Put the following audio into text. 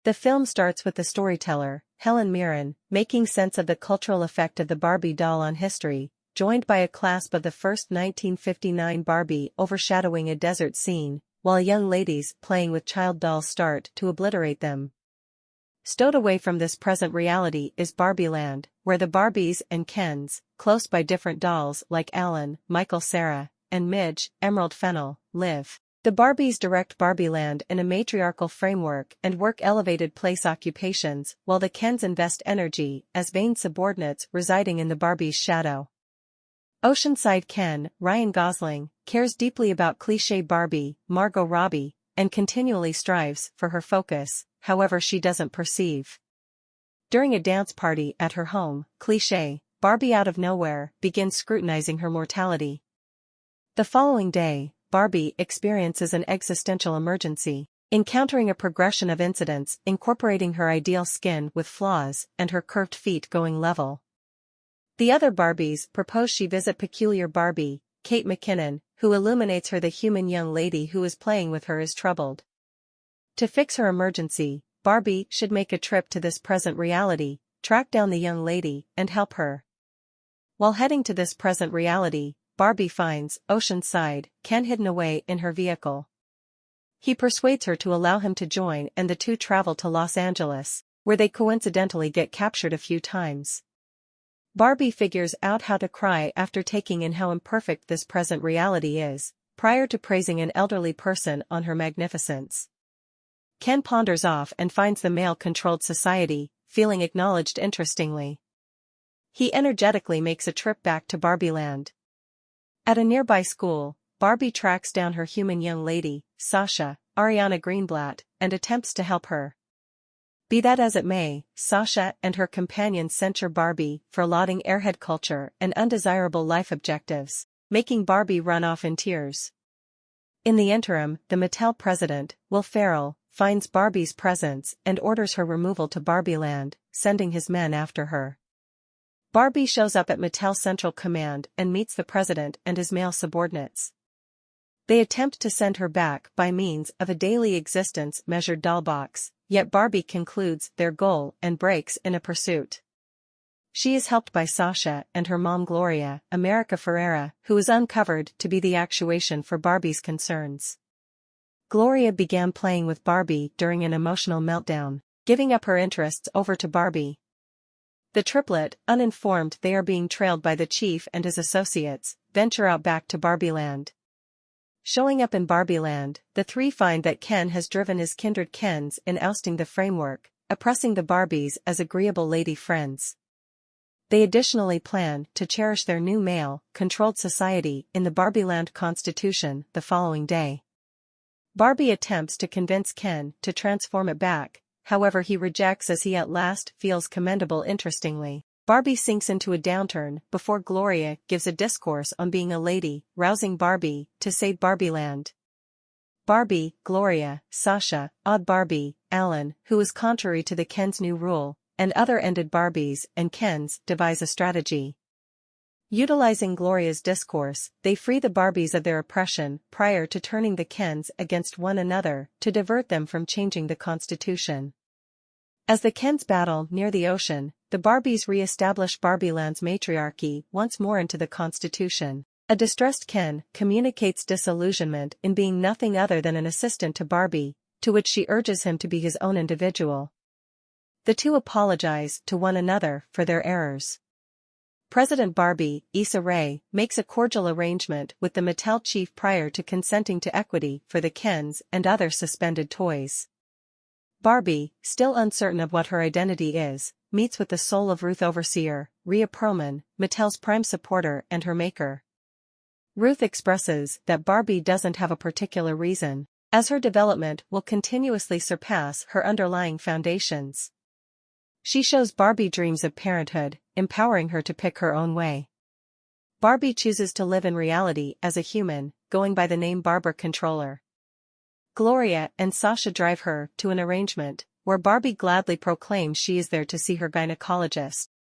The film starts with the storyteller, Helen Mirren, making sense of the cultural effect of the Barbie doll on history, joined by a clasp of the first 1959 Barbie overshadowing a desert scene, while young ladies playing with child dolls start to obliterate them. Stowed away from this present reality is Barbie Land, where the Barbies and Kens, close by different dolls like Alan, Michael Sarah, and Midge, Emerald Fennel, live. The Barbies direct Barbie Land in a matriarchal framework and work elevated place occupations, while the Kens invest energy as vain subordinates residing in the Barbie's shadow. Oceanside Ken, Ryan Gosling, cares deeply about cliché Barbie, Margot Robbie, and continually strives for her focus, however she doesn't perceive. During a dance party at her home, cliché, Barbie out of nowhere begins scrutinizing her mortality. The following day, Barbie experiences an existential emergency, encountering a progression of incidents incorporating her ideal skin with flaws and her curved feet going level. The other Barbies propose she visit peculiar Barbie, Kate McKinnon, who illuminates her. The human young lady who is playing with her is troubled. To fix her emergency, Barbie should make a trip to this present reality, track down the young lady, and help her. While heading to this present reality, Barbie finds Oceanside Ken hidden away in her vehicle. He persuades her to allow him to join and the two travel to Los Angeles, where they coincidentally get captured a few times. Barbie figures out how to cry after taking in how imperfect this present reality is, prior to praising an elderly person on her magnificence. Ken ponders off and finds the male-controlled society, feeling acknowledged. Interestingly, he energetically makes a trip back to Barbie Land. At a nearby school, Barbie tracks down her human young lady, Sasha, Ariana Greenblatt, and attempts to help her. Be that as it may, Sasha and her companions censure Barbie for lauding airhead culture and undesirable life objectives, making Barbie run off in tears. In the interim, the Mattel president, Will Ferrell, finds Barbie's presence and orders her removal to Barbie Land, sending his men after her. Barbie shows up at Mattel Central Command and meets the president and his male subordinates. They attempt to send her back by means of a daily existence measured doll box, yet Barbie concludes their goal and breaks in a pursuit. She is helped by Sasha and her mom Gloria, America Ferrera, who is uncovered to be the actuation for Barbie's concerns. Gloria began playing with Barbie during an emotional meltdown, giving up her interests over to Barbie. The triplet, uninformed they are being trailed by the chief and his associates, venture out back to Barbie Land. Showing up in Barbie Land, the three find that Ken has driven his kindred Kens in ousting the framework, oppressing the Barbies as agreeable lady friends. They additionally plan to cherish their new male-controlled society in the Barbie Land Constitution the following day. Barbie attempts to convince Ken to transform it back, however he rejects as he at last feels commendable. Interestingly, Barbie sinks into a downturn before Gloria gives a discourse on being a lady, rousing Barbie to save Barbie Land. Barbie, Gloria, Sasha, Odd Barbie, Alan, who is contrary to the Ken's new rule, and other ended Barbies and Kens devise a strategy. Utilizing Gloria's discourse, they free the Barbies of their oppression prior to turning the Kens against one another to divert them from changing the Constitution. As the Kens battle near the ocean, the Barbies re-establish Barbie Land's matriarchy once more into the Constitution. A distressed Ken communicates disillusionment in being nothing other than an assistant to Barbie, to which she urges him to be his own individual. The two apologize to one another for their errors. President Barbie, Issa Rae, makes a cordial arrangement with the Mattel chief prior to consenting to equity for the Kens and other suspended toys. Barbie, still uncertain of what her identity is, meets with the soul of Ruth Overseer, Rhea Perlman, Mattel's prime supporter and her maker. Ruth expresses that Barbie doesn't have a particular reason, as her development will continuously surpass her underlying foundations. She shows Barbie dreams of parenthood, empowering her to pick her own way. Barbie chooses to live in reality as a human, going by the name Barbara Controller. Gloria and Sasha drive her to an arrangement, where Barbie gladly proclaims she is there to see her gynecologist.